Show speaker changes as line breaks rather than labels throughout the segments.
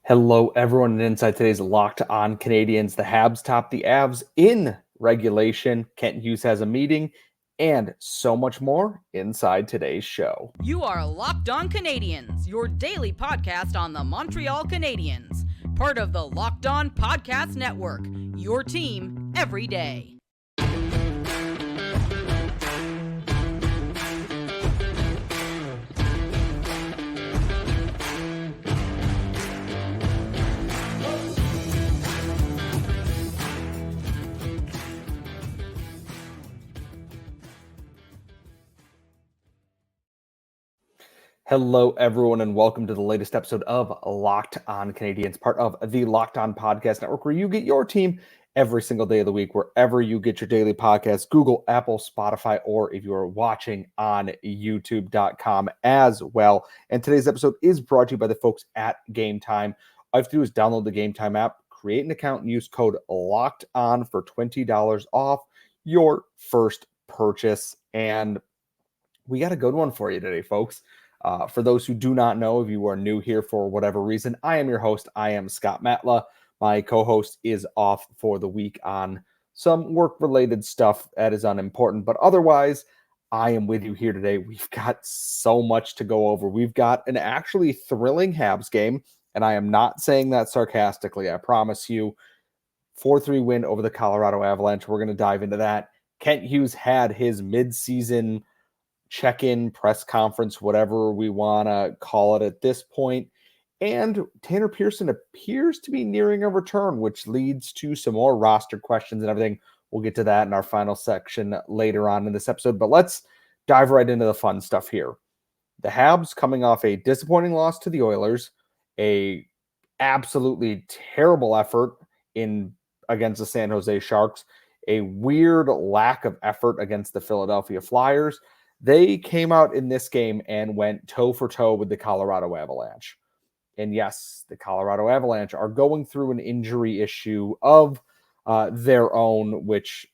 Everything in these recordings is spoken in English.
Hello, everyone, and inside today's Locked On Canadiens, the Habs top the Avs in regulation. Kent Hughes has a meeting, and so much more inside today's show.
You are Locked On Canadiens, your daily podcast on the Montreal Canadiens, part of the Locked On Podcast Network, your team every day.
Hello, everyone, and welcome to the latest episode of Locked On Canadiens, part of the Locked On Podcast Network, where you get your team every single day of the week, wherever you get your daily podcasts, Google, Apple, Spotify, or if you are watching on YouTube.com as well. And today's episode is brought to you by the folks at Game Time. All you have to do is download the Game Time app, create an account, and use code LOCKEDON for $20 off your first purchase. And we got a good one for you today, folks. For those who do not know, if you are new here for whatever reason, I am your host. I am Scott Matla. My co-host is off for the week on some work-related stuff that is unimportant, but otherwise, I am with you here today. We've got so much to go over. We've got an actually thrilling Habs game, and I am not saying that sarcastically. I promise you. 4-3 win over the Colorado Avalanche. We're going to dive into that. Kent Hughes had his mid-season check-in, press conference, whatever we want to call it at this point. And Tanner Pearson appears to be nearing a return, which leads to some more roster questions and everything. We'll get to that in our final section later on in this episode. But let's dive right into the fun stuff here. The Habs coming off a disappointing loss to the Oilers, a absolutely terrible effort against the San Jose Sharks, a weird lack of effort against the Philadelphia Flyers. They came out in this game and went toe-for-toe with the Colorado Avalanche. And yes, the Colorado Avalanche are going through an injury issue of their own, which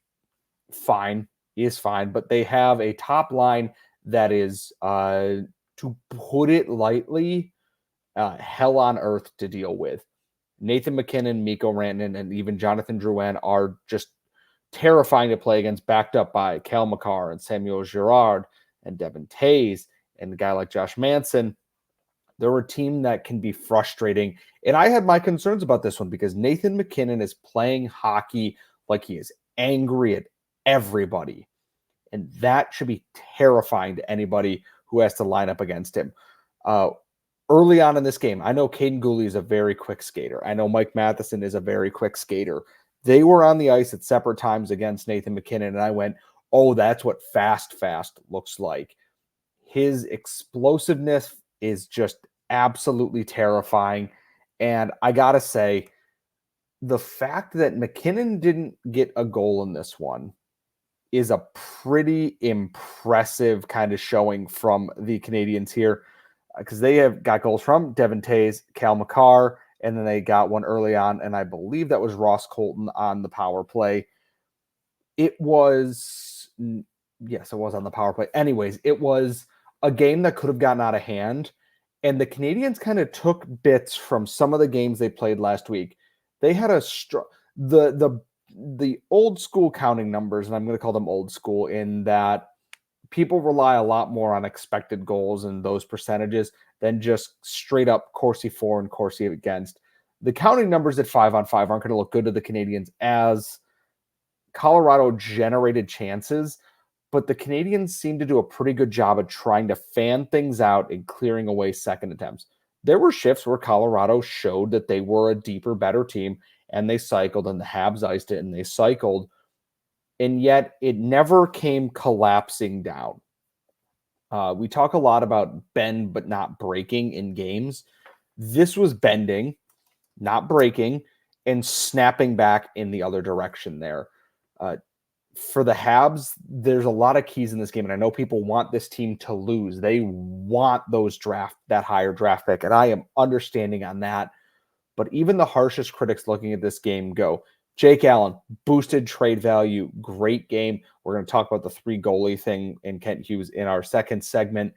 is fine. But they have a top line that is, to put it lightly, hell on earth to deal with. Nathan MacKinnon, Mikko Rantanen, and even Jonathan Drouin are just terrifying to play against, backed up by Cale Makar and Samuel Girard and Devin Tays and a guy like Josh Manson. They're a team that can be frustrating. And I had my concerns about this one because Nathan MacKinnon is playing hockey like he is angry at everybody. And that should be terrifying to anybody who has to line up against him. Early on in this game, I know Caden Gooley is a very quick skater. I know Mike Matheson is a very quick skater. They were on the ice at separate times against Nathan MacKinnon, and I went, oh, that's what fast looks like. His explosiveness is just absolutely terrifying. And I got to say, the fact that MacKinnon didn't get a goal in this one is a pretty impressive kind of showing from the Canadiens here, because they have got goals from Devin Tays, Cale Makar, and then they got one early on, and I believe that was Ross Colton on the power play. It was on the power play. Anyways, it was a game that could have gotten out of hand, and the Canadiens kind of took bits from some of the games they played last week. They had the old school counting numbers, and I'm going to call them old school in that people rely a lot more on expected goals and those percentages than just straight up Corsi for and Corsi against. The counting numbers at 5-on-5 aren't going to look good to the Canadiens as Colorado generated chances, but the Canadiens seem to do a pretty good job of trying to fan things out and clearing away second attempts. There were shifts where Colorado showed that they were a deeper, better team, and they cycled, and the Habs iced it, and they cycled, and yet it never came collapsing down. We talk a lot about bend but not breaking in games. This was bending, not breaking, and snapping back in the other direction there. For the Habs, there's a lot of keys in this game, and I know people want this team to lose. They want that higher draft pick, and I am understanding on that. But even the harshest critics looking at this game go, Jake Allen, boosted trade value, great game. We're going to talk about the 3 goalie thing and Kent Hughes in our second segment.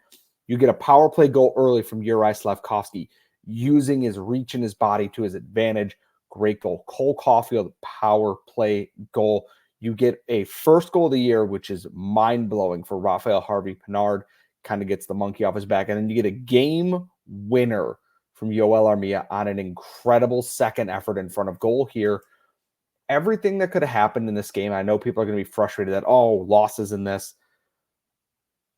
You get a power play goal early from Juraj Slafkovsky. using his reach and his body to his advantage. Great goal. Cole Caufield, power play goal. You get a first goal of the year, which is mind-blowing for Raphael Harvey-Pinard. Kind of gets the monkey off his back. And then you get a game winner from Joel Armia on an incredible second effort in front of goal here. Everything that could have happened in this game, I know people are going to be frustrated that, losses in this.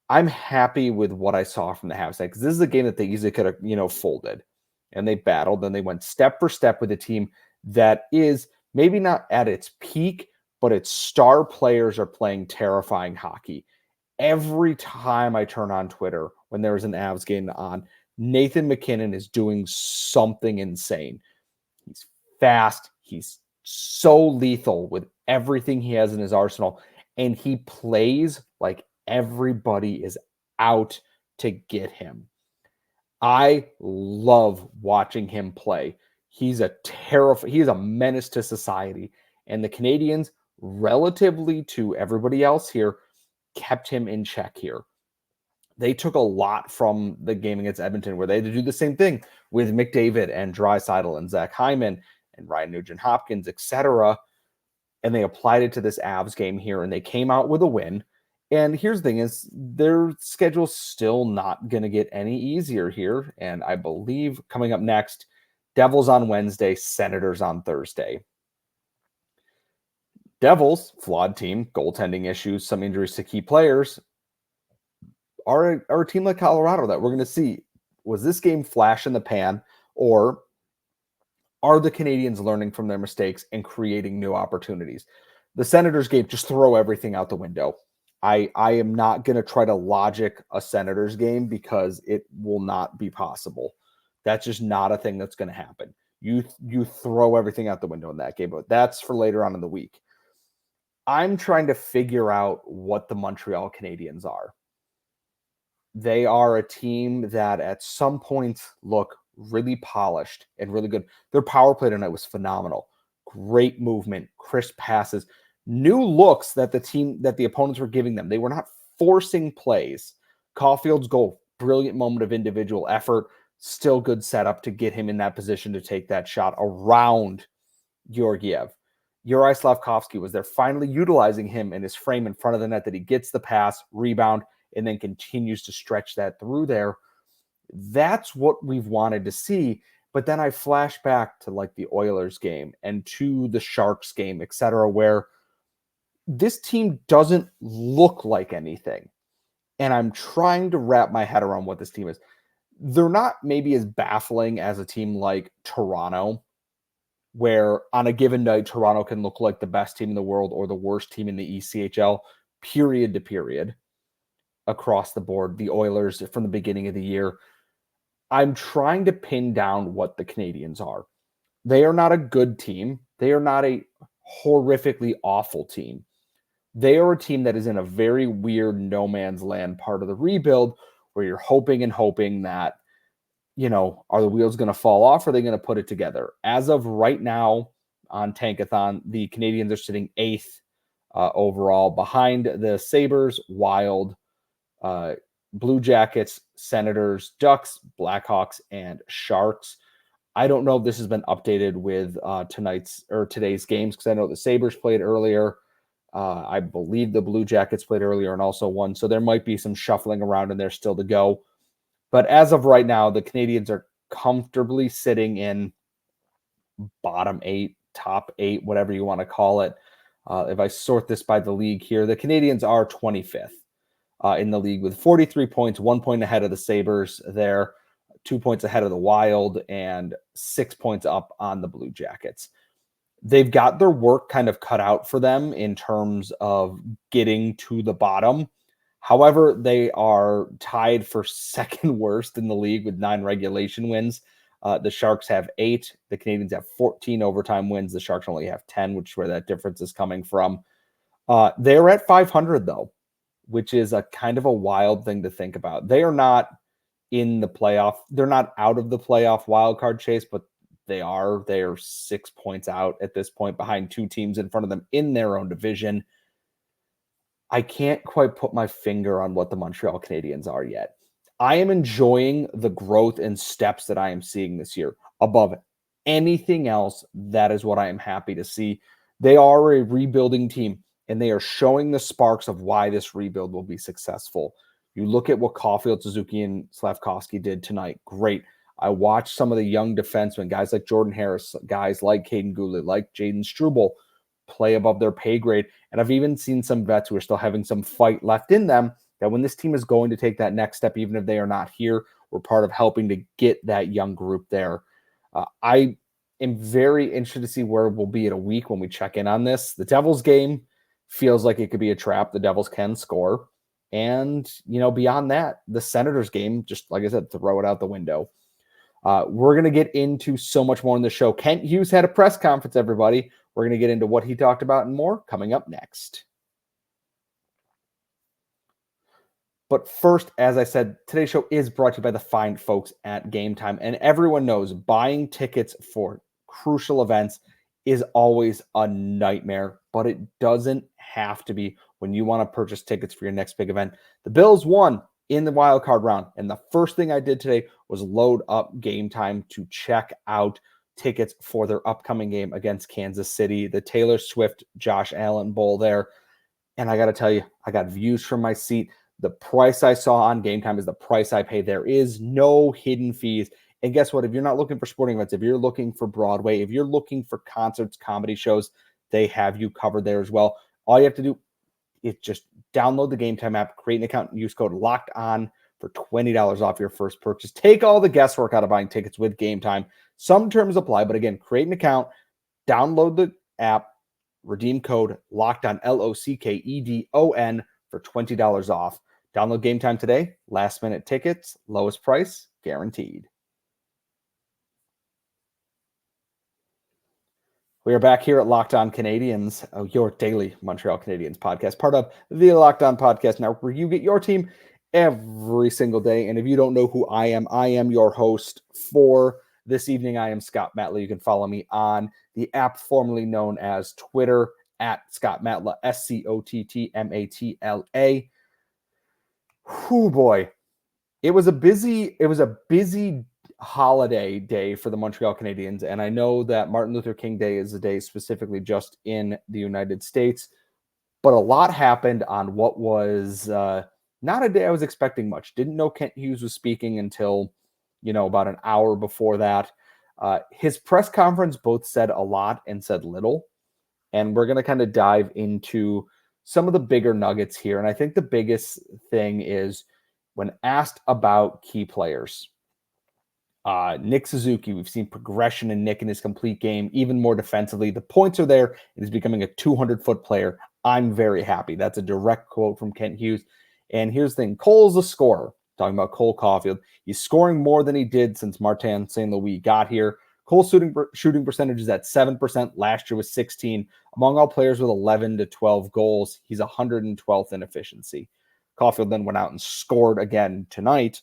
I'm happy with what I saw from the Habs side, because this is a game that they easily could have, folded. And they battled, and they went step for step with a team that is maybe not at its peak, but its star players are playing terrifying hockey. Every time I turn on Twitter when there is an Avs game on, Nathan MacKinnon is doing something insane. He's fast. He's so lethal with everything he has in his arsenal. And he plays like everybody is out to get him. I love watching him play. He's a menace to society. And the Canadiens, relatively to everybody else here, kept him in check here. They took a lot from the game against Edmonton, where they had to do the same thing with McDavid and Draisaitl and Zach Hyman and Ryan Nugent-Hopkins, etc. And they applied it to this Avs game here, and they came out with a win. And here's the thing is, their schedule's still not going to get any easier here. And I believe coming up next, Devils on Wednesday, Senators on Thursday. Devils, flawed team, goaltending issues, some injuries to key players, are a team like Colorado that we're going to see. Was this game flash in the pan, or are the Canadiens learning from their mistakes and creating new opportunities? The Senators game, just throw everything out the window. I am not going to try to logic a Senators game, because it will not be possible. That's just not a thing that's going to happen. You throw everything out the window in that game, but that's for later on in the week. I'm trying to figure out what the Montreal Canadiens are. They are a team that at some points look really polished and really good. Their power play tonight was phenomenal. Great movement, crisp passes, new looks that the opponents were giving them. They were not forcing plays. Caufield's goal, brilliant moment of individual effort, still good setup to get him in that position to take that shot around Georgiev. Juraj Slafkovsky was there, finally utilizing him and his frame in front of the net, that he gets the pass, rebound, and then continues to stretch that through there. That's what we've wanted to see. But then I flash back to like the Oilers game and to the Sharks game, etc., where this team doesn't look like anything. And I'm trying to wrap my head around what this team is. They're not maybe as baffling as a team like Toronto, where on a given night, Toronto can look like the best team in the world or the worst team in the ECHL, period to period, across the board. The Oilers from the beginning of the year. I'm trying to pin down what the Canadiens are. They are not a good team. They are not a horrifically awful team. They are a team that is in a very weird no man's land part of the rebuild, where you're hoping and hoping that, are the wheels going to fall off? Or are they going to put it together? As of right now on Tankathon, the Canadiens are sitting 8th overall, behind the Sabres, Wild, Blue Jackets, Senators, Ducks, Blackhawks, and Sharks. I don't know if this has been updated with today's games, because I know the Sabres played earlier. I believe the Blue Jackets played earlier and also won. So there might be some shuffling around in there still to go. But as of right now, the Canadiens are comfortably sitting in bottom 8, top 8, whatever you want to call it. If I sort this by the league here, the Canadiens are 25th in the league with 43 points, 1 point ahead of the Sabres there, 2 points ahead of the Wild, and 6 points up on the Blue Jackets. They've got their work kind of cut out for them in terms of getting to the bottom. However, they are tied for second worst in the league with 9 regulation wins. The Sharks have 8. The Canadiens have 14 overtime wins. The Sharks only have 10, which is where that difference is coming from. They're at 500, though, which is a kind of a wild thing to think about. They are not in the playoff. They're not out of the playoff wildcard chase, but they are 6 points out at this point, behind 2 teams in front of them in their own division. I can't quite put my finger on what the Montreal Canadiens are yet. I am enjoying the growth and steps that I am seeing this year above anything else. That is what I am happy to see. They are a rebuilding team, and they are showing the sparks of why this rebuild will be successful. You look at what Caufield, Suzuki, and Slafkovsky did tonight. Great. I watched some of the young defensemen, guys like Jordan Harris, guys like Caden Goulet, like Jaden Struble, play above their pay grade. And I've even seen some vets who are still having some fight left in them, that when this team is going to take that next step, even if they are not here, we're part of helping to get that young group there. I am very interested to see where we'll be in a week when we check in on this. The Devils game feels like it could be a trap. The Devils can score. And, beyond that, the Senators game, just like I said, throw it out the window. We're going to get into so much more in the show. Kent Hughes had a press conference, everybody. We're going to get into what he talked about and more coming up next. But first, as I said, today's show is brought to you by the fine folks at Game Time. And everyone knows buying tickets for crucial events is always a nightmare, but it doesn't have to be when you want to purchase tickets for your next big event. The Bills won in the wild card round, and the first thing I did today was load up Game Time to check out tickets for their upcoming game against Kansas City, the Taylor Swift, Josh Allen Bowl there. And I got to tell you, I got views from my seat. The price I saw on Game Time is the price I pay. There is no hidden fees. And guess what? If you're not looking for sporting events, if you're looking for Broadway, if you're looking for concerts, comedy shows, they have you covered there as well. All you have to do is just download the Game Time app, create an account, and use code LOCKEDON for $20 off your first purchase. Take all the guesswork out of buying tickets with Game Time. Some terms apply, but again, create an account, download the app, redeem code LOCKEDON, LOCKEDON for $20 off. Download Game Time today. Last minute tickets, lowest price guaranteed. We are back here at Locked On Canadiens, your daily Montreal Canadiens podcast, part of the Locked On Podcast Network, where you get your team every single day. And if you don't know who I am your host for this evening. I am Scott Matla. You can follow me on the app formerly known as Twitter at Scott Matla, SCOTTMATLA. Oh boy, it was a busy holiday day for the Montreal Canadiens, and I know that Martin Luther King Day is a day specifically just in the United States, but a lot happened on what was not a day I was expecting much. Didn't know Kent Hughes was speaking until about an hour before that. His press conference both said a lot and said little, and we're going to kind of dive into some of the bigger nuggets here. And I think the biggest thing is when asked about key players, Nick Suzuki, we've seen progression in Nick in his complete game, even more defensively. The points are there, and he's becoming a 200-foot player. I'm very happy. That's a direct quote from Kent Hughes. And here's the thing. Cole's a scorer. Talking about Cole Caufield. He's scoring more than he did since Martin St. Louis got here. Cole's shooting percentage is at 7%. Last year was 16. Among all players with 11 to 12 goals, he's 112th in efficiency. Caufield then went out and scored again tonight.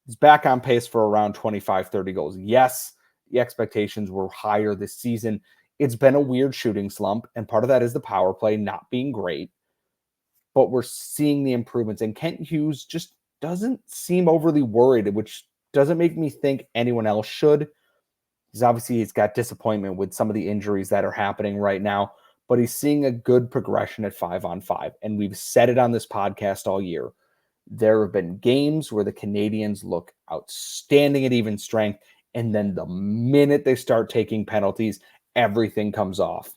He's back on pace for around 25, 30 goals. Yes, the expectations were higher this season. It's been a weird shooting slump, and part of that is the power play not being great. But we're seeing the improvements, and Kent Hughes just doesn't seem overly worried, which doesn't make me think anyone else should. He's got disappointment with some of the injuries that are happening right now, but he's seeing a good progression at 5-on-5. And we've said it on this podcast all year. There have been games where the Canadiens look outstanding at even strength, and then the minute they start taking penalties, everything comes off.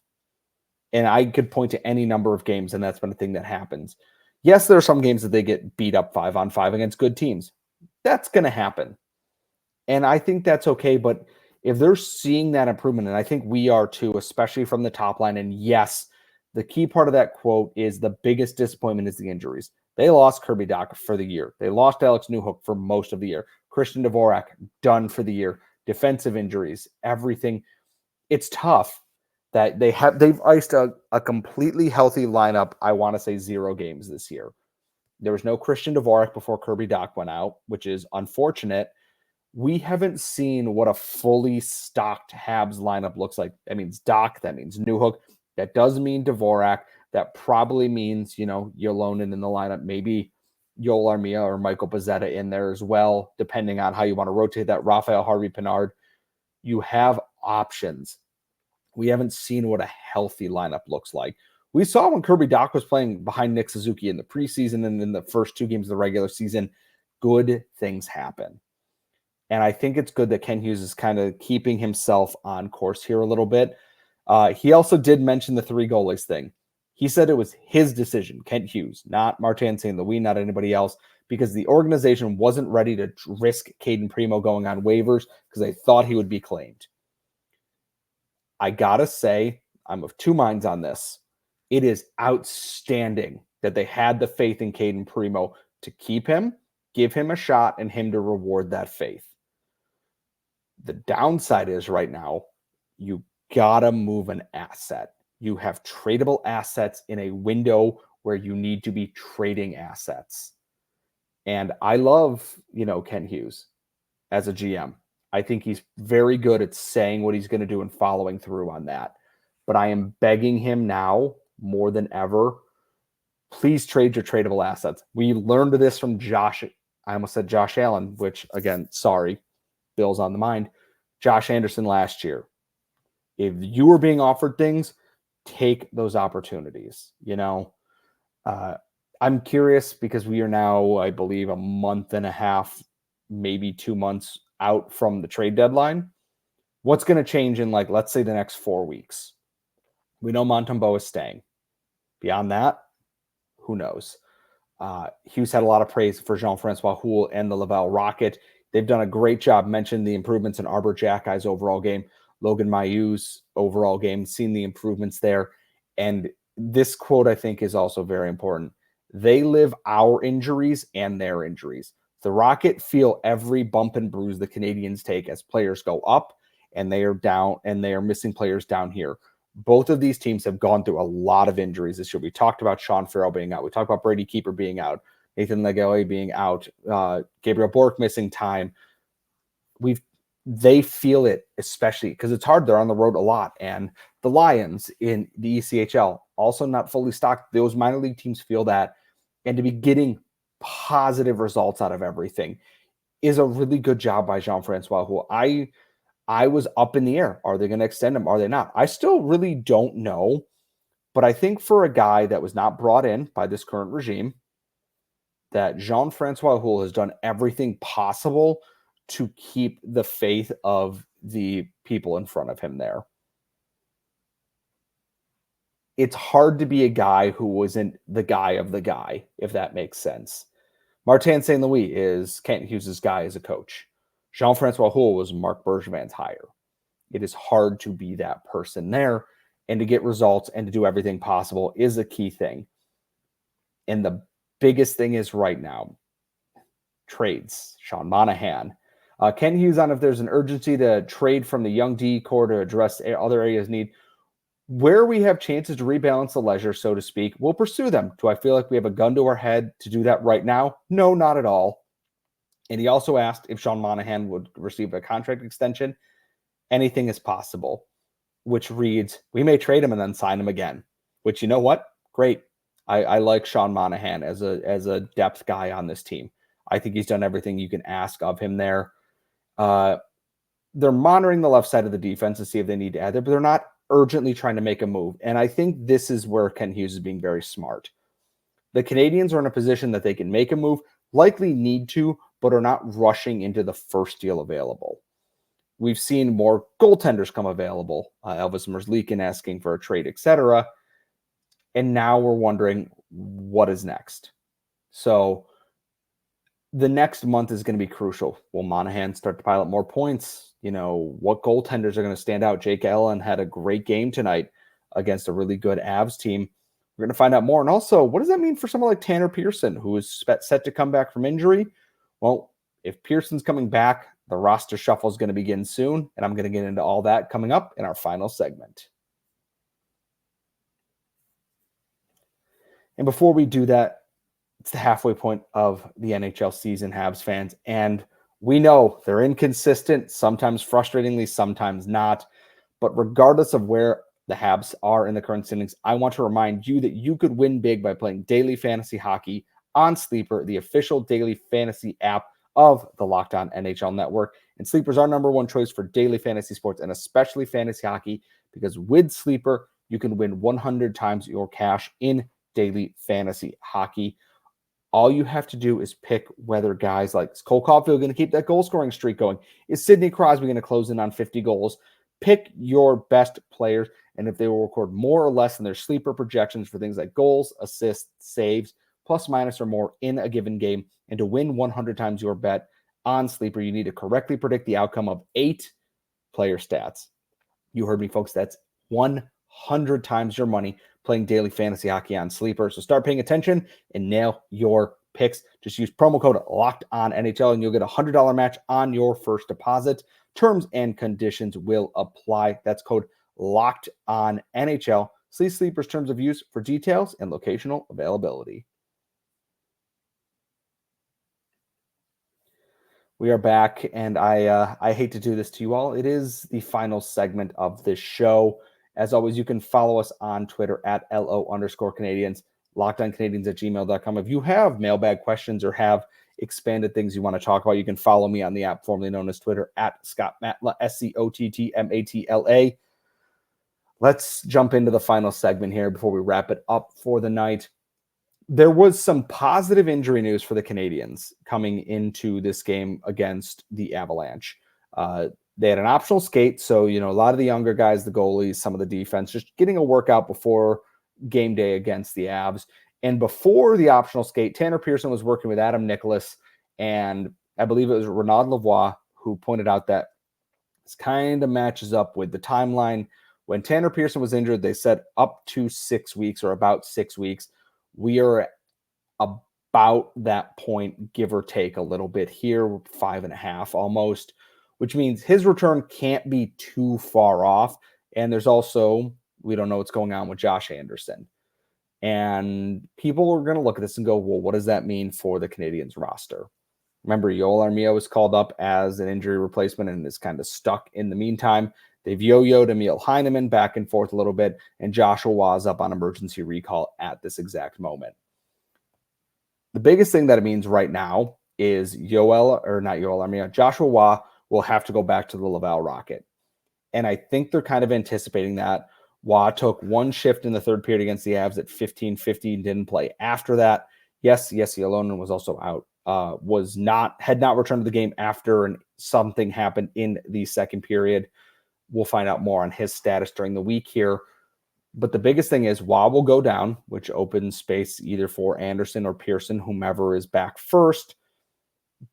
And I could point to any number of games, and that's been a thing that happens. Yes, there are some games that they get beat up 5-on-5 against good teams. That's going to happen. And I think that's okay, but if they're seeing that improvement, and I think we are too, especially from the top line, and yes, the key part of that quote is the biggest disappointment is the injuries. They lost Kirby Dach for the year. They lost Alex Newhook for most of the year. Christian Dvorak, done for the year. Defensive injuries, everything. It's tough that they've iced a completely healthy lineup, I want to say 0 games this year. There was no Christian Dvorak before Kirby Dach went out, which is unfortunate. We haven't seen what a fully stocked Habs lineup looks like. That means Dach, that means Newhook. That does mean Dvorak. That probably means, Yolonen in the lineup. Maybe Joel Armia or Michael Pezzetta in there as well, depending on how you want to rotate that. Raphael Harvey-Pinard, you have options. We haven't seen what a healthy lineup looks like. We saw when Kirby Dach was playing behind Nick Suzuki in the preseason and in the first 2 games of the regular season, good things happen. And I think it's good that Ken Hughes is kind of keeping himself on course here a little bit. He also did mention the 3 goalies thing. He said it was his decision, Kent Hughes, not Martin St. Louis, not anybody else, because the organization wasn't ready to risk Caden Primo going on waivers because they thought he would be claimed. I gotta say, I'm of 2 minds on this. It is outstanding that they had the faith in Caden Primo to keep him, give him a shot, and him to reward that faith. The downside is right now, you gotta move an asset. You have tradable assets in a window where you need to be trading assets. And I love, Ken Hughes as a GM. I think he's very good at saying what he's going to do and following through on that. But I am begging him now more than ever, please trade your tradable assets. We learned this from Josh. I almost said Josh Allen, which again, sorry, Bill's on the mind. Josh Anderson last year. If you were being offered things, take those opportunities. I'm curious because we are now, I believe, a month and a half, maybe 2 months out from the trade deadline. What's going to change in, let's say the next 4 weeks? We know Montembeault is staying. Beyond that, who knows? Hughes had a lot of praise for Jean-Francois Houle and the Laval Rocket. They've done a great job. Mentioned the improvements in Arbor Jackey's overall game, Logan Mayu's overall game, seen the improvements there. And this quote, I think, is also very important. They live our injuries and their injuries. The Rocket feel every bump and bruise the Canadiens take as players go up and they are down and they are missing players down here. Both of these teams have gone through a lot of injuries this year. We talked about Sean Farrell being out. We talked about Brady Keeper being out, Nathan Legele being out, Gabriel Bork missing time. They feel it, especially because it's hard. They're on the road a lot. And the Lions in the ECHL, also not fully stocked. Those minor league teams feel that. And to be getting positive results out of everything is a really good job by Jean-Francois, who I was up in the air. Are they going to extend him? Are they not? I still really don't know. But I think for a guy that was not brought in by this current regime, that Jean-Francois Houle has done everything possible to keep the faith of the people in front of him there. It's hard to be a guy who wasn't the guy of the guy, if that makes sense. Martin St. Louis is Kent Hughes' guy as a coach. Jean-Francois Houle was Marc Bergevin's hire. It is hard to be that person there, and to get results and to do everything possible is a key thing. And the biggest thing is right now, trades. Sean Monahan. Ken Hughes on if there's an urgency to trade from the young D core to address other areas need. Where we have chances to rebalance the ledger, so to speak, we'll pursue them. Do I feel like we have a gun to our head to do that right now? No, not at all. And he also asked if Sean Monahan would receive a contract extension. Anything is possible, which reads, we may trade him and then sign him again, which, you know what? Great. I like Sean Monahan as a depth guy on this team. I think he's done everything you can ask of him there. They're monitoring the left side of the defense to see if they need to add there, but they're not urgently trying to make a move. And I think this is where Ken Hughes is being very smart. The Canadiens are in a position that they can make a move, likely need to, but are not rushing into the first deal available. We've seen more goaltenders come available, Elvis Merzlikin asking for a trade, etc. And now we're wondering what is next. So the next month is going to be crucial. Will Monahan start to pile up more points? What goaltenders are going to stand out? Jake Allen had a great game tonight against a really good Avs team. We're going to find out more. And also, what does that mean for someone like Tanner Pearson, who is set to come back from injury? Well, if Pearson's coming back, the roster shuffle is going to begin soon, and I'm going to get into all that coming up in our final segment. And before we do that, it's the halfway point of the NHL season, Habs fans, and we know they're inconsistent, sometimes frustratingly, sometimes not. But regardless of where the Habs are in the current standings, I want to remind you that you could win big by playing daily fantasy hockey on Sleeper, the official daily fantasy app of the Locked On NHL Network. And Sleeper is our number one choice for daily fantasy sports and especially fantasy hockey, because with Sleeper, you can win 100 times your cash in daily fantasy hockey. All you have to do is pick whether guys like Cole Caufield going to keep that goal scoring streak going. Is Sidney Crosby going to close in on 50 goals? Pick your best players, and if they will record more or less than their sleeper projections for things like goals, assists, saves, plus, minus, or more in a given game. And to win 100 times your bet on Sleeper, you need to correctly predict the outcome of 8 player stats. You heard me, folks. That's 100 times your money playing daily fantasy hockey on Sleeper. So start paying attention and nail your picks. Just use promo code LOCKEDONNHL and you'll get a $100 match on your first deposit. Terms and conditions will apply. That's code LOCKEDONNHL. See Sleeper's terms of use for details and locational availability. We are back, and I hate to do this to you all. It is the final segment of this show. As always, you can follow us on Twitter at LO_Canadiens, LockedOnCanadiens@gmail.com. If you have mailbag questions or have expanded things you want to talk about, you can follow me on the app formerly known as Twitter at ScottMatla, SCOTTMATLA. Let's jump into the final segment here before we wrap it up for the night. There was some positive injury news for the Canadiens coming into this game against the Avalanche. They had an optional skate, so a lot of the younger guys, the goalies, some of the defense, just getting a workout before game day against the Avs. And before the optional skate, Tanner Pearson was working with Adam Nicholas, and I believe it was Renaud Lavoie who pointed out that this kind of matches up with the timeline. When Tanner Pearson was injured, they said up to 6 weeks or about 6 weeks. We are about that point, give or take a little bit here, 5.5 almost, which means his return can't be too far off. And there's also, we don't know what's going on with Josh Anderson. And people are going to look at this and go, well, what does that mean for the Canadiens roster? Remember, Joel Armia was called up as an injury replacement and is kind of stuck in the meantime. They've yo-yoed Emil Heineman back and forth a little bit, and Joshua Waugh is up on emergency recall at this exact moment. The biggest thing that it means right now is Joshua Waugh will have to go back to the Laval Rocket. And I think they're kind of anticipating that. Waugh took one shift in the third period against the Avs at 15:50 and didn't play after that. Yes, Ylonen was also out. Had not returned to the game after and something happened in the second period. We'll find out more on his status during the week here. But the biggest thing is Waugh will go down, which opens space either for Anderson or Pearson, whomever is back first.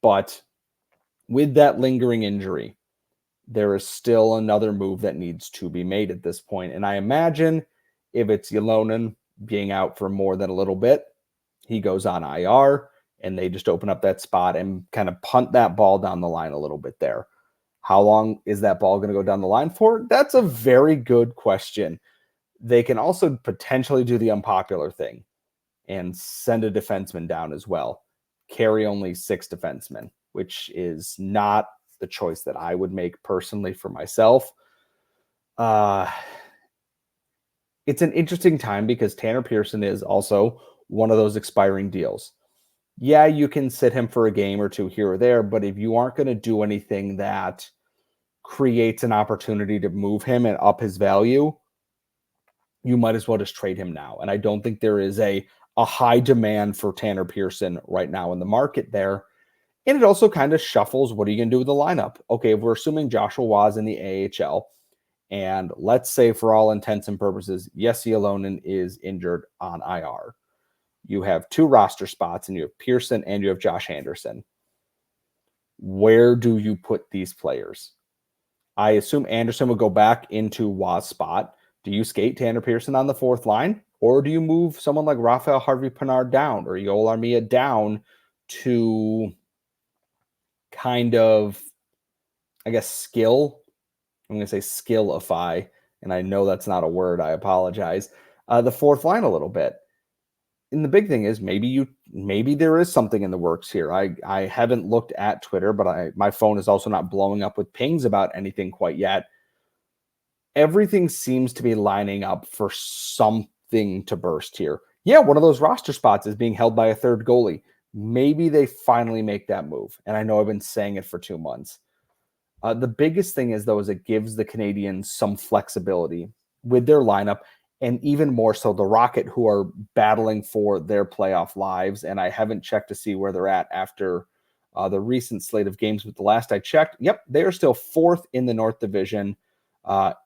But with that lingering injury, there is still another move that needs to be made at this point. And I imagine if it's Ylonen being out for more than a little bit, he goes on IR and they just open up that spot and kind of punt that ball down the line a little bit there. How long is that ball going to go down the line for? That's a very good question. They can also potentially do the unpopular thing and send a defenseman down as well. Carry only 6 defensemen, which is not the choice that I would make personally for myself. It's an interesting time because Tanner Pearson is also one of those expiring deals. Yeah, you can sit him for a game or two here or there, but if you aren't going to do anything that creates an opportunity to move him and up his value, you might as well just trade him now. And I don't think there is a high demand for Tanner Pearson right now in the market there. And it also kind of shuffles, what are you going to do with the lineup? Okay, if we're assuming Joshua Waugh is in the AHL, and let's say for all intents and purposes, Jesse Ylonen is injured on IR. You have 2 roster spots, and you have Pearson and you have Josh Anderson. Where do you put these players? I assume Anderson would go back into Waugh's spot. Do you skate Tanner Pearson on the 4th line? Or do you move someone like Raphael Harvey-Pinard down or Joel Armia down to kind of, I guess, skill? I'm going to say skillify, and I know that's not a word. I apologize. The 4th line a little bit. And the big thing is maybe there is something in the works here. I haven't looked at Twitter, but my phone is also not blowing up with pings about anything quite yet. Everything seems to be lining up for something to burst here. Yeah, one of those roster spots is being held by a third goalie. Maybe they finally make that move. And I know I've been saying it for 2 months. The biggest thing is, though, is it gives the Canadiens some flexibility with their lineup, and even more so the Rocket, who are battling for their playoff lives. And I haven't checked to see where they're at after the recent slate of games, but the last I checked, yep, they are still fourth in the North Division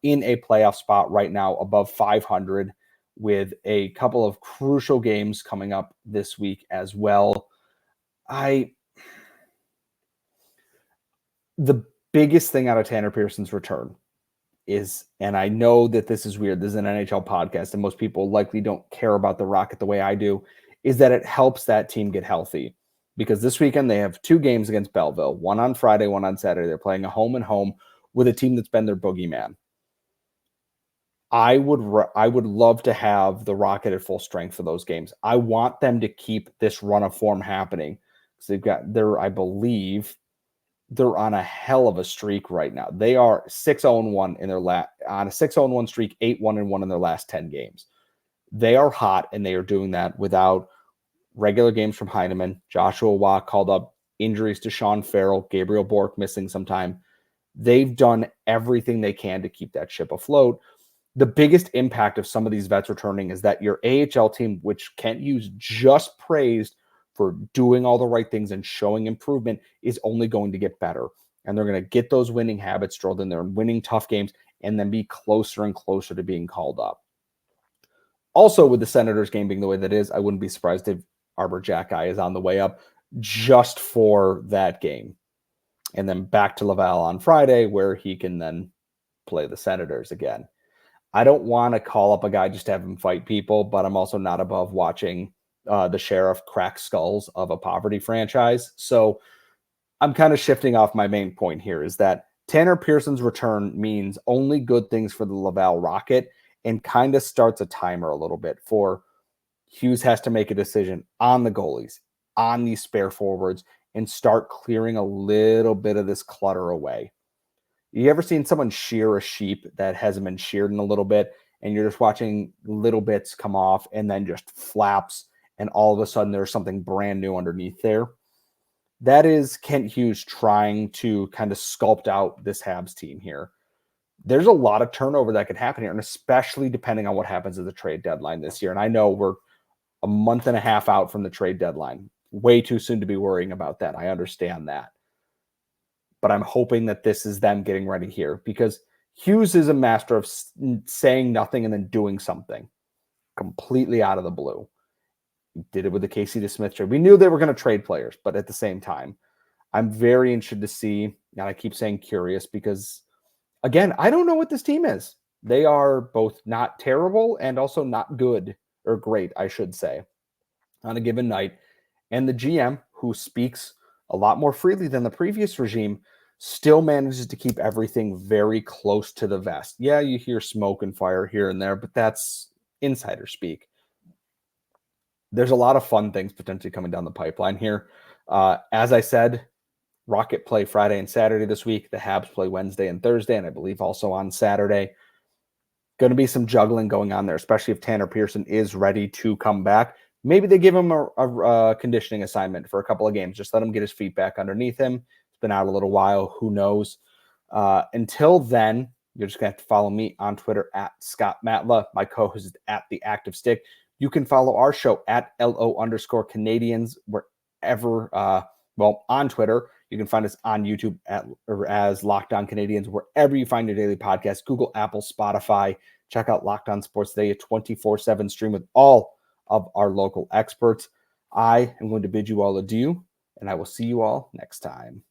in a playoff spot right now, above 500, with a couple of crucial games coming up this week as well. The biggest thing out of Tanner Pearson's return is, and I know that this is weird, this is an NHL podcast, and most people likely don't care about the Rocket the way I do, is that it helps that team get healthy. Because this weekend they have 2 games against Belleville, one on Friday, one on Saturday. They're playing a home and home with a team that's been their boogeyman. I would love to have the Rocket at full strength for those games. I want them to keep this run of form happening. So I believe they're on a hell of a streak right now. They are 6-0-1 in their on a 6-0-1 streak, 8-1-1 in their last 10 games. They are hot, and they are doing that without regular games from Heineman. Joshua Waugh called up, injuries to Sean Farrell, Gabriel Bork missing some time. They've done everything they can to keep that ship afloat. The biggest impact of some of these vets returning is that your AHL team, which Kent Hughes just praised for doing all the right things and showing improvement, is only going to get better. And they're going to get those winning habits drilled in there and winning tough games, and then be closer and closer to being called up. Also, with the Senators game being the way that is, I wouldn't be surprised if Arbor Jackeye is on the way up just for that game. And then back to Laval on Friday, where he can then play the Senators again. I don't want to call up a guy just to have him fight people, but I'm also not above watching the sheriff crack skulls of a poverty franchise. So I'm kind of shifting off my main point here, is that Tanner Pearson's return means only good things for the Laval Rocket, and kind of starts a timer a little bit for Hughes has to make a decision on the goalies, on these spare forwards, and start clearing a little bit of this clutter away. You ever seen someone shear a sheep that hasn't been sheared in a little bit, and you're just watching little bits come off and then just flaps, and all of a sudden there's something brand new underneath there? That is Kent Hughes trying to kind of sculpt out this Habs team here. There's a lot of turnover that could happen here, and especially depending on what happens at the trade deadline this year. And I know we're a month and a half out from the trade deadline. Way too soon to be worrying about that. I understand that. But I'm hoping that this is them getting ready here, because Hughes is a master of saying nothing and then doing something completely out of the blue. He did it with the Casey DeSmith trade. We knew they were going to trade players, but at the same time, I'm very interested to see, and I keep saying curious because, again, I don't know what this team is. They are both not terrible and also not good, or great, I should say, on a given night. And the GM, who speaks a lot more freely than the previous regime, still manages to keep everything very close to the vest. Yeah, you hear smoke and fire here and there, but that's insider speak. There's a lot of fun things potentially coming down the pipeline here. As I said, Rocket play Friday and Saturday this week. The Habs play Wednesday and Thursday, and I believe also on Saturday. Going to be some juggling going on there, especially if Tanner Pearson is ready to come back. Maybe they give him a conditioning assignment for a couple of games. Just let him get his feet back underneath him. It's been out a little while. Who knows? Until then, you're just going to have to follow me on Twitter at Scott Matla. My co-host is at The Active Stick. You can follow our show at LO_Canadiens wherever, on Twitter. You can find us on YouTube as Locked On Canadiens, wherever you find your daily podcast, Google, Apple, Spotify. Check out Locked On Sports Today, a 24/7 stream with all of our local experts. I am going to bid you all adieu, and I will see you all next time.